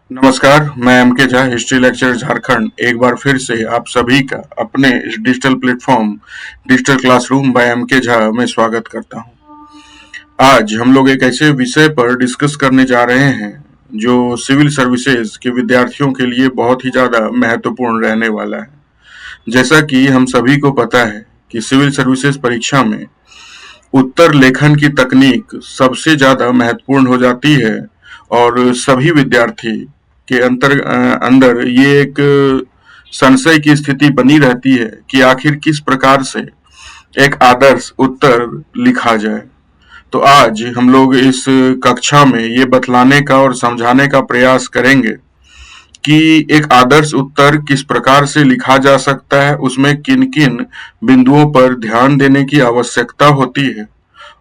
नमस्कार, मैं M K Jha, history lecture Jharkhand एक बार फिर से आप सभी का अपने इस digital platform digital classroom by M K Jha में स्वागत करता हूं। आज हम लोग एक ऐसे विषय पर डिस्कस करने जा रहे हैं जो सिविल सर्विसेज के विद्यार्थियों के लिए बहुत ही ज्यादा महत्वपूर्ण रहने वाला है। जैसा कि हम सभी को पता है कि सिविल सर्विसेज परीक्षा में उत्तर लेखन की तकनीक सबसे ज्यादा महत्वपूर्ण हो जाती है और सभी विद्यार्थी के अंदर ये एक संशय की स्थिति बनी रहती है कि आखिर किस प्रकार से एक आदर्श उत्तर लिखा जाए। तो आज हम लोग इस कक्षा में ये बतलाने का और समझाने का प्रयास करेंगे कि एक आदर्श उत्तर किस प्रकार से लिखा जा सकता है, उसमें किन किन बिंदुओं पर ध्यान देने की आवश्यकता होती है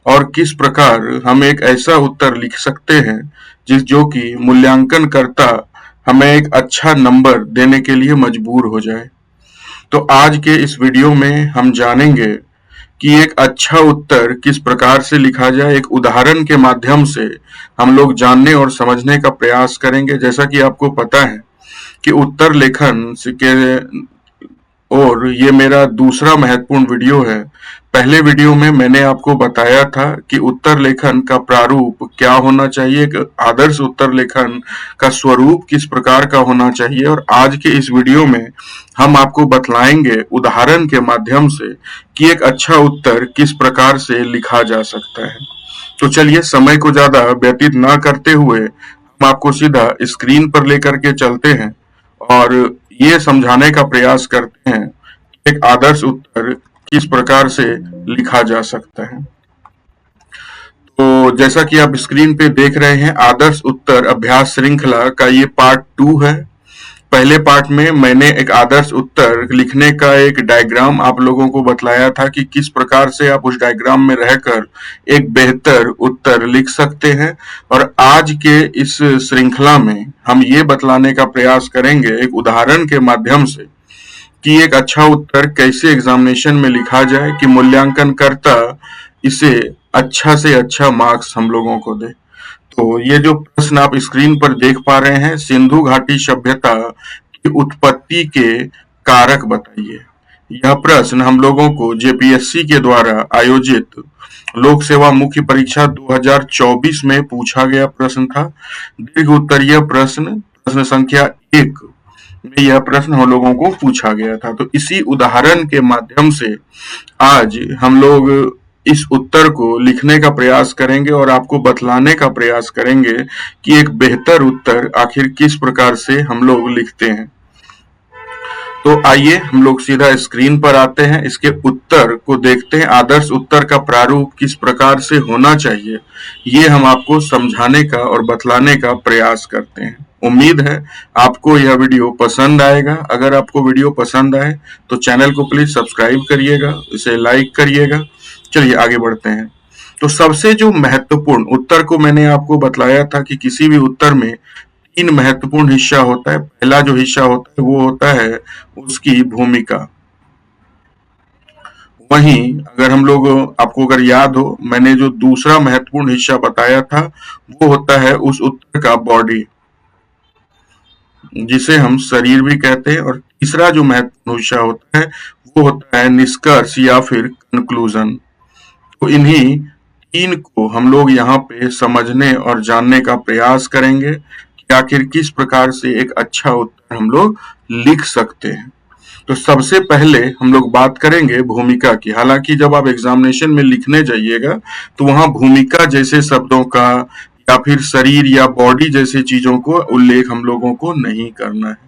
और किस प्रकार हम एक ऐसा उत्तर लिख सकते हैं जो कि मूल्यांकन करता हमें एक अच्छा नंबर देने के लिए मजबूर हो जाए। तो आज के इस वीडियो में हम जानेंगे कि एक अच्छा उत्तर किस प्रकार से लिखा जाए। एक उदाहरण के माध्यम से हम लोग जानने और समझने का प्रयास करेंगे। जैसा कि आपको पता है कि उत्तर लेखन के और ये मेरा दूसरा महत्वपूर्ण वीडियो है। पहले वीडियो में मैंने आपको बताया था कि उत्तर लेखन का प्रारूप क्या होना चाहिए, एक आदर्श उत्तर लेखन का स्वरूप किस प्रकार का होना चाहिए, और आज के इस वीडियो में हम आपको बतलाएंगे उदाहरण के माध्यम से कि एक अच्छा उत्तर किस प्रकार से लिखा जा सकता है। तो चलिए समय को ज्यादा व्यतीत ना करते हुए हम आपको सीधा स्क्रीन पर लेकर के चलते हैं और ये समझाने का प्रयास करते हैं कि एक आदर्श उत्तर किस प्रकार से लिखा जा सकता है। तो जैसा कि आप स्क्रीन पे देख रहे हैं, आदर्श उत्तर अभ्यास श्रृंखला का ये पार्ट 2 है। पहले पार्ट में मैंने एक आदर्श उत्तर लिखने का एक डायग्राम आप लोगों को बतलाया था कि किस प्रकार से आप उस डायग्राम में रहकर एक बेहतर उत्तर लिख सकते हैं, और आज के इस श्रृंखला में हम ये बतलाने का प्रयास करेंगे एक उदाहरण के माध्यम से कि एक अच्छा उत्तर कैसे एग्जामिनेशन में लिखा जाए कि मूल्यांकनकर्ता इसे अच्छा से अच्छा मार्क्स हम लोगों को दे। तो ये जो प्रश्न आप स्क्रीन पर देख पा रहे हैं, सिंधु घाटी सभ्यता की उत्पत्ति के कारक बताइए। यह प्रश्न हम लोगों को जेपीएससी के द्वारा आयोजित लोक सेवा मुख्य परीक्षा 2024 में पूछा गया प्रश्न था। दीर्घ उत्तरीय प्रश्न, प्रश्न संख्या 1 में यह प्रश्न हम लोगों को पूछा गया था। तो इसी उदाहरण के माध्यम से आज हम लोग इस उत्तर को लिखने का प्रयास करेंगे और आपको बतलाने का प्रयास करेंगे कि एक बेहतर उत्तर आखिर किस प्रकार से हम लोग लिखते हैं। तो आइए हम लोग सीधा स्क्रीन पर आते हैं, इसके उत्तर को देखते हैं। आदर्श उत्तर का प्रारूप किस प्रकार से होना चाहिए, ये हम आपको समझाने का और बतलाने का प्रयास करते हैं। उम्मीद है आपको यह वीडियो पसंद आएगा। अगर आपको वीडियो पसंद आए तो चैनल को प्लीज सब्सक्राइब करिएगा, इसे लाइक करिएगा। चलिए आगे बढ़ते हैं। तो सबसे जो महत्वपूर्ण उत्तर को मैंने आपको बतलाया था कि किसी भी उत्तर में 3 महत्वपूर्ण हिस्सा होता है। पहला जो हिस्सा होता है वो होता है उसकी भूमिका। वहीं अगर हम लोग, आपको अगर याद हो, मैंने जो दूसरा महत्वपूर्ण हिस्सा बताया था वो होता है उस उत्तर का बॉडी, जिसे हम शरीर भी कहते हैं। और तीसरा जो महत्वपूर्ण हिस्सा होता है वो होता है निष्कर्ष या फिर कंक्लूजन। तो इन्हीं 3 को हम लोग यहाँ पे समझने और जानने का प्रयास करेंगे कि आखिर किस प्रकार से एक अच्छा उत्तर हम लोग लिख सकते हैं। तो सबसे पहले हम लोग बात करेंगे भूमिका की। हालांकि जब आप एग्जामिनेशन में लिखने जाइएगा तो वहां भूमिका जैसे शब्दों का या फिर शरीर या बॉडी जैसे चीजों को उल्लेख हम लोगों को नहीं करना है।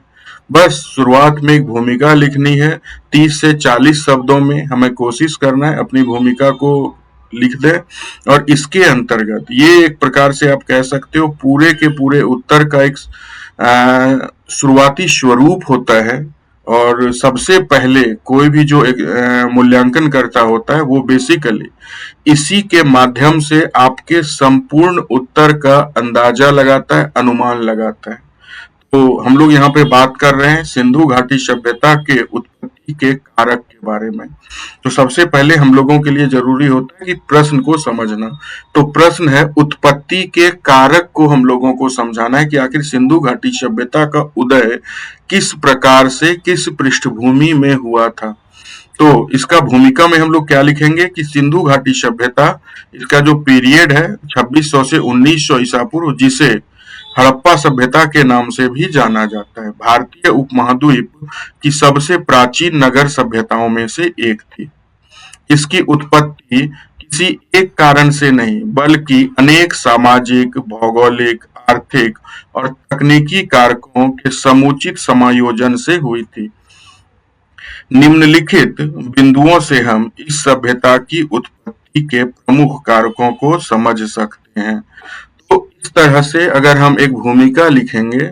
बस शुरुआत में एक भूमिका लिखनी है। 30 से 40 शब्दों में हमें कोशिश करना है अपनी भूमिका को लिख दे, और इसके अंतर्गत ये एक प्रकार से आप कह सकते हो पूरे के पूरे उत्तर का एक शुरुआती स्वरूप होता है। और सबसे पहले कोई भी जो एक मूल्यांकन करता होता है वो बेसिकली इसी के माध्यम से आपके संपूर्ण उत्तर का अंदाजा लगाता है, अनुमान लगाता है। तो हम लोग यहाँ पे बात कर रहे हैं सिंधु घाटी सभ्यता के उत्पत्ति उत्पत्ति के कारक के बारे में। तो सबसे पहले हम लोगों के लिए जरूरी होता है कि प्रश्न को समझना। तो प्रश्न है, उत्पत्ति के कारक को हम लोगों को समझाना है कि आखिर सिंधु घाटी सभ्यता का उदय किस प्रकार से, किस पृष्ठभूमि में हुआ था। तो इसका भूमिका में हम लोग क्या लिखेंगे कि सिंधु घाटी सभ्यता, इसका जो पीरियड है 2600 से 1900 ईसा पूर्व, जिसे हड़प्पा सभ्यता के नाम से भी जाना जाता है, भारतीय उपमहाद्वीप की सबसे प्राचीन नगर सभ्यताओं में से एक थी। इसकी उत्पत्ति किसी एक कारण से नहीं बल्कि अनेक सामाजिक, भौगोलिक, आर्थिक और तकनीकी कारकों के समुचित समायोजन से हुई थी। निम्नलिखित बिंदुओं से हम इस सभ्यता की उत्पत्ति के प्रमुख कारकों को समझ सकते हैं। तो इस तरह से अगर हम एक भूमिका लिखेंगे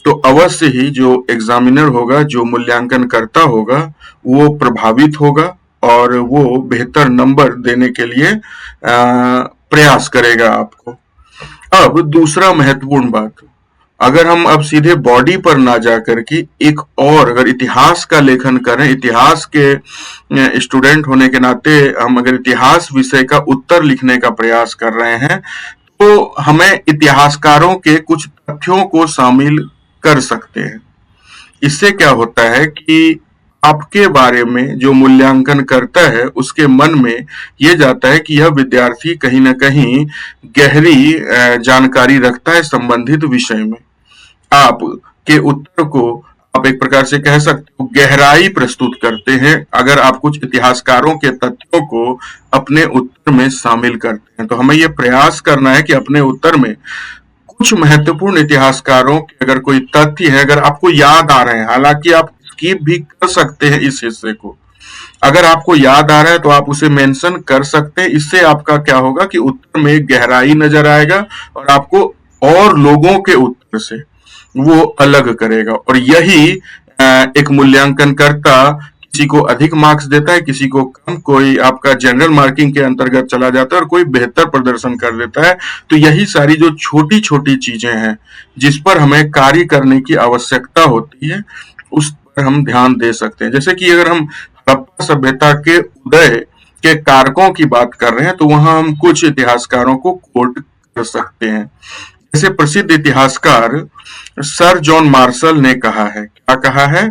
तो अवश्य ही जो एग्जामिनर होगा, जो मूल्यांकन करता होगा, वो प्रभावित होगा और वो बेहतर नंबर देने के लिए प्रयास करेगा आपको। अब दूसरा महत्वपूर्ण बात, अगर हम अब सीधे बॉडी पर ना जाकर के एक और अगर इतिहास का लेखन करें, इतिहास के स्टूडेंट होने के नाते हम अगर इतिहास विषय का उत्तर लिखने का प्रयास कर रहे हैं तो हमें इतिहासकारों के कुछ तथ्यों को शामिल कर सकते हैं। इससे क्या होता है कि आपके बारे में जो मूल्यांकन करता है उसके मन में ये जाता है कि यह विद्यार्थी कहीं ना कहीं गहरी जानकारी रखता है संबंधित विषय में। आप के उत्तर को आप एक प्रकार से कह सकते हो गहराई प्रस्तुत करते हैं अगर आप कुछ इतिहासकारों के तथ्यों को अपने उत्तर में शामिल करते हैं। तो हमें यह प्रयास करना है कि अपने उत्तर में कुछ महत्वपूर्ण इतिहासकारों के अगर कोई तथ्य है, अगर आपको याद आ रहे हैं, हालांकि आप स्किप भी कर सकते हैं इस हिस्से को, अगर आपको याद आ रहा है तो आप उसे मेंशन कर सकते हैं। इससे आपका क्या होगा कि उत्तर में गहराई नजर आएगा और आपको और लोगों के उत्तर से वो अलग करेगा। और यही एक मूल्यांकनकर्ता किसी को अधिक मार्क्स देता है, किसी को कम, कोई आपका जनरल मार्किंग के अंतर्गत चला जाता है और कोई बेहतर प्रदर्शन कर देता है। तो यही सारी जो छोटी छोटी चीजें हैं जिस पर हमें कार्य करने की आवश्यकता होती है उस पर हम ध्यान दे सकते हैं। जैसे कि अगर हम हड़प्पा सभ्यता के उदय के कारकों की बात कर रहे हैं तो वहां हम कुछ इतिहासकारों को कोट कर सकते हैं। जैसे प्रसिद्ध इतिहासकार सर जॉन मार्शल ने कहा है, क्या कहा है,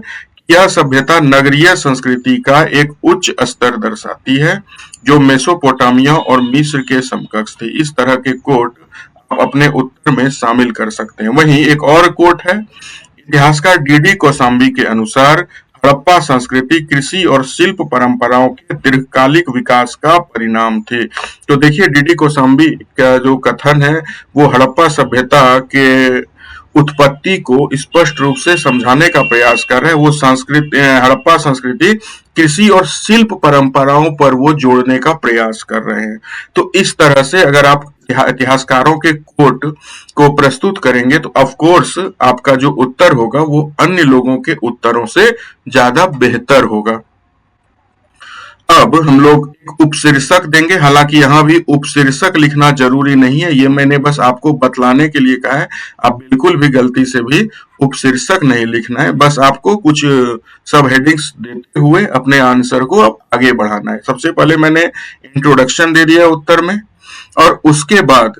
यह सभ्यता नगरीय संस्कृति का एक उच्च स्तर दर्शाती है जो मेसोपोटामिया और मिस्र के समकक्ष थी। इस तरह के कोट आप अपने उत्तर में शामिल कर सकते हैं। वहीं एक और कोट है, इतिहासकार डीडी कौशाम्बी के अनुसार हड़प्पा संस्कृति कृषि और शिल्प परंपराओं के दीर्घकालिक विकास का परिणाम थे। तो देखिए डीडी कौशाम्बी का जो कथन है वो हड़प्पा सभ्यता के उत्पत्ति को स्पष्ट रूप से समझाने का प्रयास कर रहे हैं। वो हड़प्पा संस्कृति कृषि और शिल्प परंपराओं पर वो जोड़ने का प्रयास कर रहे हैं। तो इस तरह से अगर आप इतिहासकारों के कोट को प्रस्तुत करेंगे तो ऑफ कोर्स आपका जो उत्तर होगा वो अन्य लोगों के उत्तरों से ज्यादा बेहतर होगा। अब हम लोग एक उपशीर्षक देंगे, हालांकि यहाँ भी उपशीर्षक लिखना जरूरी नहीं है, ये मैंने बस आपको बतलाने के लिए कहा है। आप बिल्कुल भी गलती से भी उपशीर्षक नहीं लिखना है, बस आपको कुछ सब हेडिंग्स देते हुए अपने आंसर को अब आगे बढ़ाना है। सबसे पहले मैंने इंट्रोडक्शन दे दिया उत्तर में और उसके बाद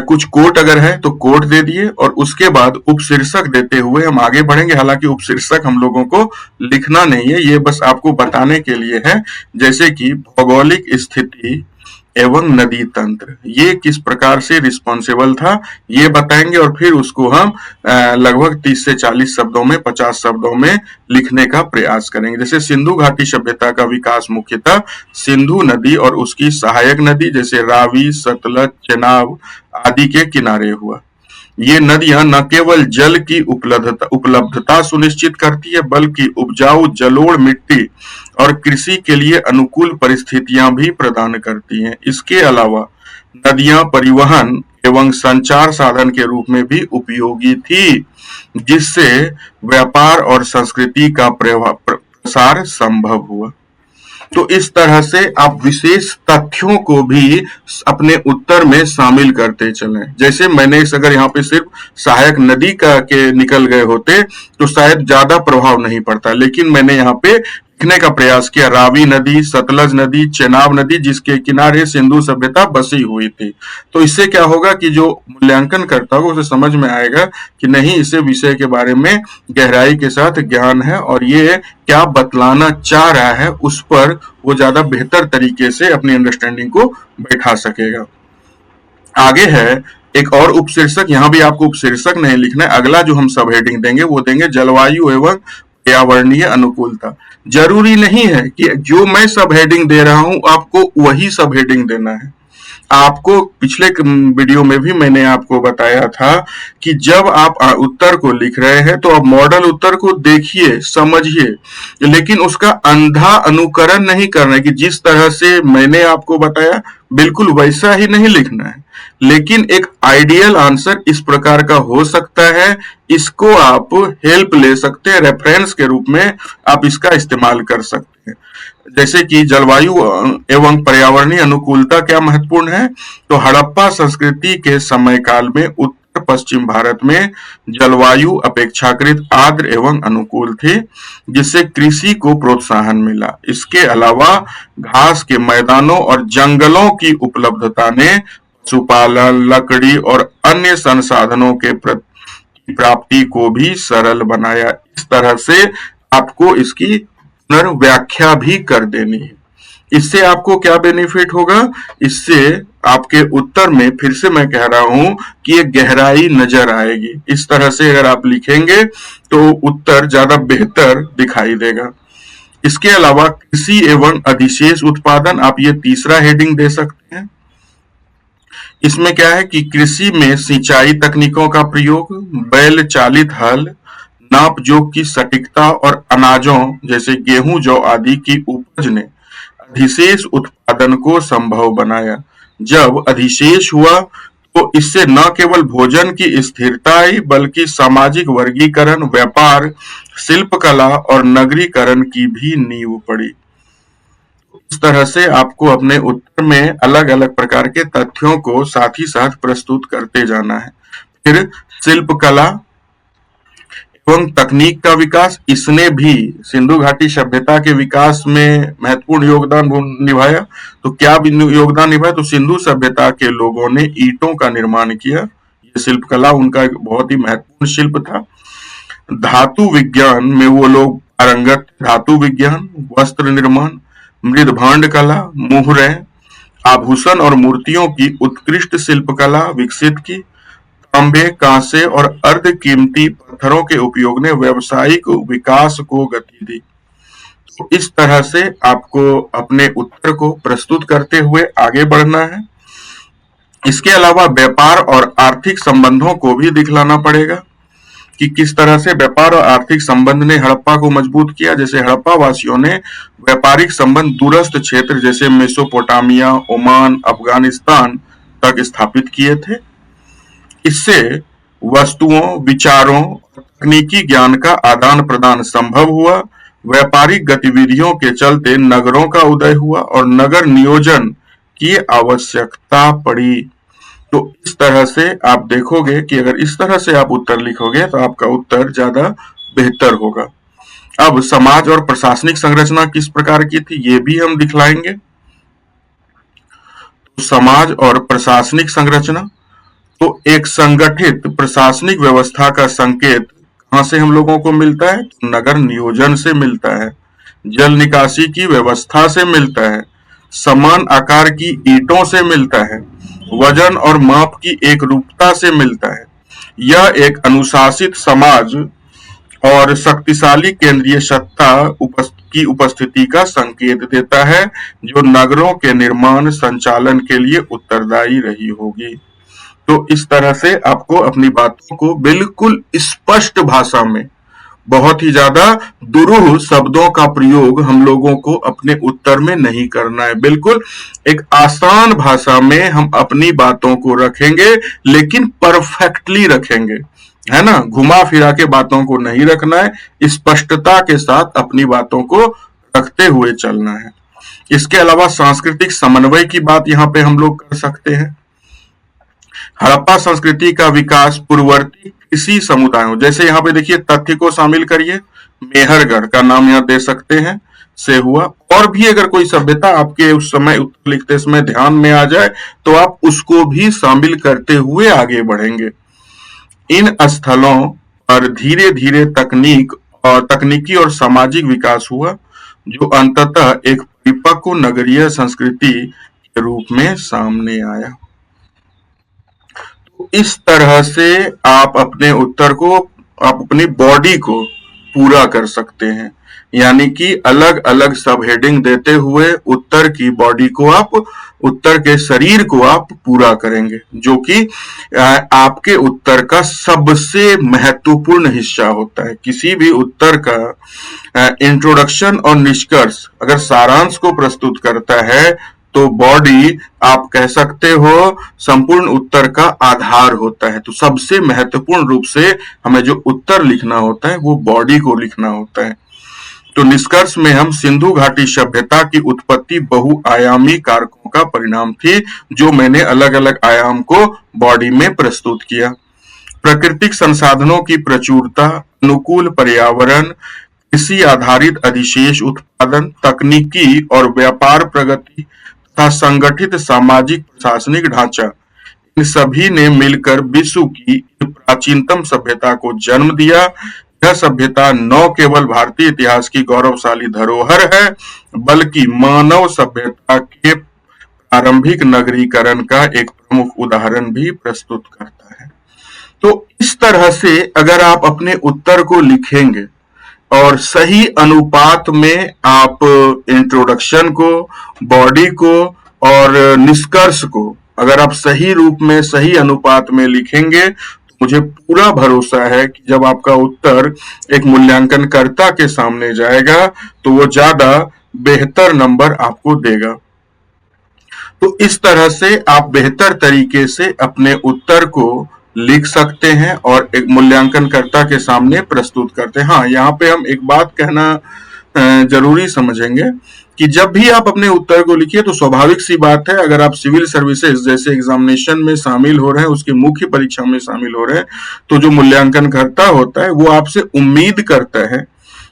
कुछ कोट अगर है तो कोट दे दिए और उसके बाद उपशीर्षक देते हुए हम आगे बढ़ेंगे। हालांकि उपशीर्षक हम लोगों को लिखना नहीं है, ये बस आपको बताने के लिए है, जैसे कि भौगोलिक स्थिति एवं नदी तंत्र ये किस प्रकार से रिस्पॉन्सिबल था ये बताएंगे और फिर उसको हम लगभग 30 से 40 शब्दों में, 50 शब्दों में लिखने का प्रयास करेंगे। जैसे सिंधु घाटी सभ्यता का विकास मुख्यतः सिंधु नदी और उसकी सहायक नदी जैसे रावी, सतलज, चेनाब आदि के किनारे हुआ। ये नदियां न केवल जल की उपलब्धता सुनिश्चित करती है बल्कि उपजाऊ जलोढ़ मिट्टी और कृषि के लिए अनुकूल परिस्थितियां भी प्रदान करती हैं। इसके अलावा नदियां परिवहन एवं संचार साधन के रूप में भी उपयोगी थी, जिससे व्यापार और संस्कृति का प्रसार संभव हुआ। तो इस तरह से आप विशेष तथ्यों को भी अपने उत्तर में शामिल करते चलें। जैसे मैंने अगर यहाँ पे सिर्फ सहायक नदी का के निकल गए होते तो शायद ज्यादा प्रभाव नहीं पड़ता, लेकिन मैंने यहाँ पे लिखने का प्रयास किया रावी नदी, सतलज नदी, चेनाब नदी जिसके किनारे सिंधु सभ्यता बसी हुई थी। तो इससे क्या होगा कि जो मूल्यांकन करता होगा उसे समझ में आएगा कि नहीं, इसे विषय के बारे में गहराई के साथ ज्ञान है और ये क्या बतलाना चाह रहा है उस पर वो ज्यादा बेहतर तरीके से अपनी अंडरस्टैंडिंग को बैठा सकेगा। आगे है एक और उपशीर्षक, यहाँ भी आपको उपशीर्षक नहीं लिखना है। अगला जो हम सब हेडिंग देंगे वो देंगे जलवायु एवं पर्यावरणीय अनुकूलता। जरूरी नहीं है कि जो मैं सब हेडिंग दे रहा हूं आपको वही सब हेडिंग देना है। आपको पिछले वीडियो में भी मैंने आपको बताया था कि जब आप उत्तर को लिख रहे हैं तो आप मॉडल उत्तर को देखिए, समझिए, लेकिन उसका अंधा अनुकरण नहीं करना है कि जिस तरह से मैंने आपको बताया बिल्कुल वैसा ही नहीं लिखना है, लेकिन एक आइडियल आंसर इस प्रकार का हो सकता है। इसको आप हेल्प ले सकते हैं, रेफरेंस के रूप में आप इसका इस्तेमाल कर सकते हैं। जैसे कि जलवायु एवं पर्यावरणीय अनुकूलता क्या महत्वपूर्ण है, तो हड़प्पा संस्कृति के समय काल में उत्तर पश्चिम भारत में जलवायु अपेक्षाकृत आर्द्र एवं अनुकूल थी, जिससे कृषि को प्रोत्साहन मिला। इसके अलावा घास के मैदानों और जंगलों की उपलब्धता ने पशुपालन, लकड़ी और अन्य संसाधनों के प्राप्ति को भी सरल बनाया। इस तरह से आपको इसकी पुनर्व्याख्या भी कर देनी है। इससे आपको क्या बेनिफिट होगा, इससे आपके उत्तर में फिर से मैं कह रहा हूं कि एक गहराई नजर आएगी। इस तरह से अगर आप लिखेंगे तो उत्तर ज्यादा बेहतर दिखाई देगा। इसके अलावा कृषि एवं अधिशेष उत्पादन, आप ये तीसरा हेडिंग दे सकते हैं। इसमें क्या है कि कृषि में सिंचाई तकनीकों का प्रयोग, बैल चालित हल, नाप जोक की सटीकता और अनाजों जैसे गेहूं, जौ आदि की उपज ने अधिशेष उत्पादन को संभव बनाया। जब अधिशेष हुआ तो इससे न केवल भोजन की स्थिरता आई बल्कि सामाजिक वर्गीकरण, व्यापार, शिल्पकला और नगरीकरण की भी नींव पड़ी। इस तरह से आपको अपने उत्तर में अलग अलग प्रकार के तथ्यों को साथ ही साथ प्रस्तुत करते जाना है। फिर शिल्पकला एवं तकनीक का विकास, इसने भी सिंधु घाटी सभ्यता के विकास में महत्वपूर्ण योगदान निभाया। तो क्या योगदान निभाया, तो सिंधु सभ्यता के लोगों ने ईंटों का निर्माण किया। ये शिल्पकला उनका एक बहुत ही महत्वपूर्ण शिल्प था। धातु विज्ञान में वो लोग पारंगत, धातु विज्ञान, वस्त्र निर्माण, मृदभांड कला, मुहरें, आभूषण और मूर्तियों की उत्कृष्ट शिल्पकला विकसित की। तांबे, कांसे और अर्ध कीमती पत्थरों के उपयोग ने व्यावसायिक विकास को गति दी। तो इस तरह से आपको अपने उत्तर को प्रस्तुत करते हुए आगे बढ़ना है। इसके अलावा व्यापार और आर्थिक संबंधों को भी दिखलाना पड़ेगा कि किस तरह से व्यापार और आर्थिक संबंध ने हड़प्पा को मजबूत किया। जैसे हड़प्पा वासियों ने व्यापारिक संबंध दूरस्थ क्षेत्र जैसे मेसोपोटामिया, ओमान, अफगानिस्तान तक स्थापित किए थे। इससे वस्तुओं, विचारों, तकनीकी ज्ञान का आदान प्रदान संभव हुआ। व्यापारिक गतिविधियों के चलते नगरों का उदय हुआ और नगर नियोजन की आवश्यकता पड़ी। तो इस तरह से आप देखोगे कि अगर इस तरह से आप उत्तर लिखोगे तो आपका उत्तर ज्यादा बेहतर होगा। अब समाज और प्रशासनिक संरचना किस प्रकार की थी ये भी हम दिखलाएंगे। तो समाज और प्रशासनिक संरचना, तो एक संगठित प्रशासनिक व्यवस्था का संकेत कहां से हम लोगों को मिलता है, तो नगर नियोजन से मिलता है, जल निकासी की व्यवस्था से मिलता है, समान आकार की ईंटों से मिलता है, वजन और माप की एक रूपता से मिलता है। यह एक अनुशासित समाज और शक्तिशाली केंद्रीय सत्ता की उपस्थिति का संकेत देता है जो नगरों के निर्माण संचालन के लिए उत्तरदायी रही होगी। तो इस तरह से आपको अपनी बातों को बिल्कुल स्पष्ट भाषा में, बहुत ही ज्यादा दुरूह शब्दों का प्रयोग हम लोगों को अपने उत्तर में नहीं करना है। बिल्कुल एक आसान भाषा में हम अपनी बातों को रखेंगे, लेकिन परफेक्टली रखेंगे, है ना। घुमा फिरा के बातों को नहीं रखना है, स्पष्टता के साथ अपनी बातों को रखते हुए चलना है। इसके अलावा सांस्कृतिक समन्वय की बात यहाँ पे हम लोग कर सकते हैं। हड़प्पा संस्कृति का विकास पूर्ववर्ती कृषि समुदायों, जैसे यहाँ पे देखिए तथ्य को शामिल करिए, मेहरगढ़ का नाम यहाँ दे सकते हैं, से हुआ। और भी अगर कोई सभ्यता आपके उस समय उत्तर लिखते समय ध्यान में आ जाए तो आप उसको भी शामिल करते हुए आगे बढ़ेंगे। इन स्थलों पर धीरे धीरे तकनीकी और सामाजिक विकास हुआ, जो अंततः एक परिपक्व नगरीय संस्कृति के रूप में सामने आया। इस तरह से आप अपने उत्तर को, आप अपनी बॉडी को पूरा कर सकते हैं, यानी कि अलग अलग सब हेडिंग देते हुए उत्तर की बॉडी को आप, उत्तर के शरीर को आप पूरा करेंगे, जो कि आपके उत्तर का सबसे महत्वपूर्ण हिस्सा होता है। किसी भी उत्तर का इंट्रोडक्शन और निष्कर्ष अगर सारांश को प्रस्तुत करता है तो बॉडी आप कह सकते हो संपूर्ण उत्तर का आधार होता है। तो सबसे महत्वपूर्ण रूप से हमें जो उत्तर लिखना होता है वो बॉडी को लिखना होता है। तो निष्कर्ष में हम सिंधु घाटी सभ्यता की उत्पत्ति बहुआयामी कारकों का परिणाम थी, जो मैंने अलग अलग आयाम को बॉडी में प्रस्तुत किया। प्राकृतिक संसाधनों की प्रचुरता, अनुकूल पर्यावरण, कृषि आधारित अधिशेष उत्पादन, तकनीकी और व्यापार प्रगति तथा संगठित सामाजिक प्रशासनिक ढांचा, इन सभी ने मिलकर विश्व की प्राचीनतम सभ्यता को जन्म दिया। यह सभ्यता न केवल भारतीय इतिहास की गौरवशाली धरोहर है, बल्कि मानव सभ्यता के प्रारंभिक नगरीकरण का एक प्रमुख उदाहरण भी प्रस्तुत करता है। तो इस तरह से अगर आप अपने उत्तर को लिखेंगे और सही अनुपात में आप इंट्रोडक्शन को, बॉडी को और निष्कर्ष को अगर आप सही रूप में, सही अनुपात में लिखेंगे, तो मुझे पूरा भरोसा है कि जब आपका उत्तर एक मूल्यांकनकर्ता के सामने जाएगा तो वो ज्यादा बेहतर नंबर आपको देगा। तो इस तरह से आप बेहतर तरीके से अपने उत्तर को लिख सकते हैं और एक मूल्यांकनकर्ता के सामने प्रस्तुत करते हैं। हाँ, यहाँ पे हम एक बात कहना जरूरी समझेंगे कि जब भी आप अपने उत्तर को लिखिए तो स्वाभाविक सी बात है, अगर आप सिविल सर्विसेज जैसे एग्जामिनेशन में शामिल हो रहे हैं, उसकी मुख्य परीक्षा में शामिल हो रहे हैं, तो जो मूल्यांकनकर्ता होता है वो आपसे उम्मीद करता है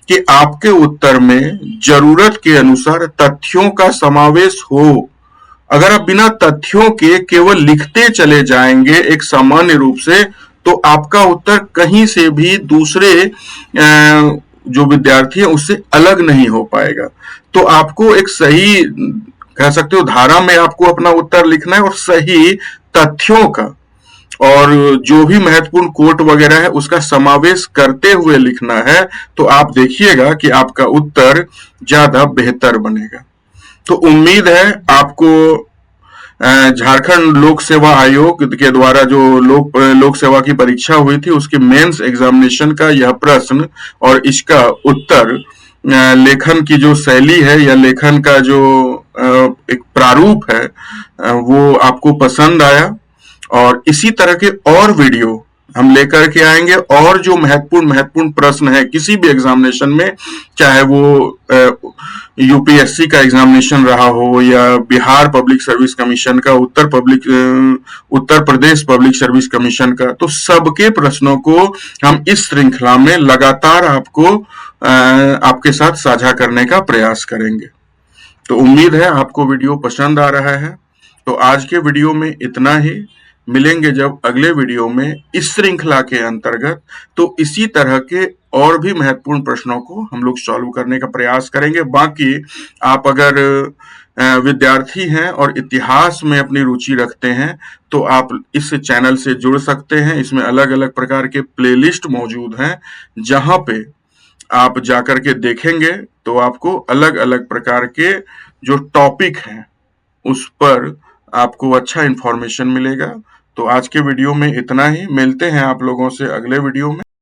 कि आपके उत्तर में जरूरत के अनुसार तथ्यों का समावेश हो। अगर आप बिना तथ्यों के केवल लिखते चले जाएंगे एक सामान्य रूप से, तो आपका उत्तर कहीं से भी दूसरे जो विद्यार्थी है उससे अलग नहीं हो पाएगा। तो आपको एक सही, कह सकते हो, धारा में आपको अपना उत्तर लिखना है और सही तथ्यों का और जो भी महत्वपूर्ण कोट वगैरह है उसका समावेश करते हुए लिखना है। तो आप देखिएगा कि आपका उत्तर ज्यादा बेहतर बनेगा। तो उम्मीद है आपको झारखंड लोक सेवा आयोग के द्वारा जो लोक सेवा की परीक्षा हुई थी उसके मेंस एग्जामिनेशन का यह प्रश्न और इसका उत्तर, लेखन की जो शैली है या लेखन का जो एक प्रारूप है, वो आपको पसंद आया। और इसी तरह के और वीडियो हम लेकर के आएंगे और जो महत्वपूर्ण प्रश्न है किसी भी एग्जामिनेशन में, चाहे वो यूपीएससी का एग्जामिनेशन रहा हो या बिहार पब्लिक सर्विस कमीशन का, Uttar Pradesh public service commission का, तो सबके प्रश्नों को हम इस श्रृंखला में लगातार आपके साथ साझा करने का प्रयास करेंगे। तो उम्मीद है आपको वीडियो पसंद आ रहा है। तो आज के वीडियो में इतना ही। मिलेंगे जब अगले वीडियो में इस श्रृंखला के अंतर्गत, तो इसी तरह के और भी महत्वपूर्ण प्रश्नों को हम लोग सॉल्व करने का प्रयास करेंगे। बाकी आप अगर विद्यार्थी हैं और इतिहास में अपनी रुचि रखते हैं तो आप इस चैनल से जुड़ सकते हैं। इसमें अलग अलग प्रकार के प्लेलिस्ट मौजूद हैं, जहां पे आप जाकर के देखेंगे तो आपको अलग अलग प्रकार के जो टॉपिक हैं उस पर आपको अच्छा इंफॉर्मेशन मिलेगा। तो आज के वीडियो में इतना ही। मिलते हैं आप लोगों से अगले वीडियो में।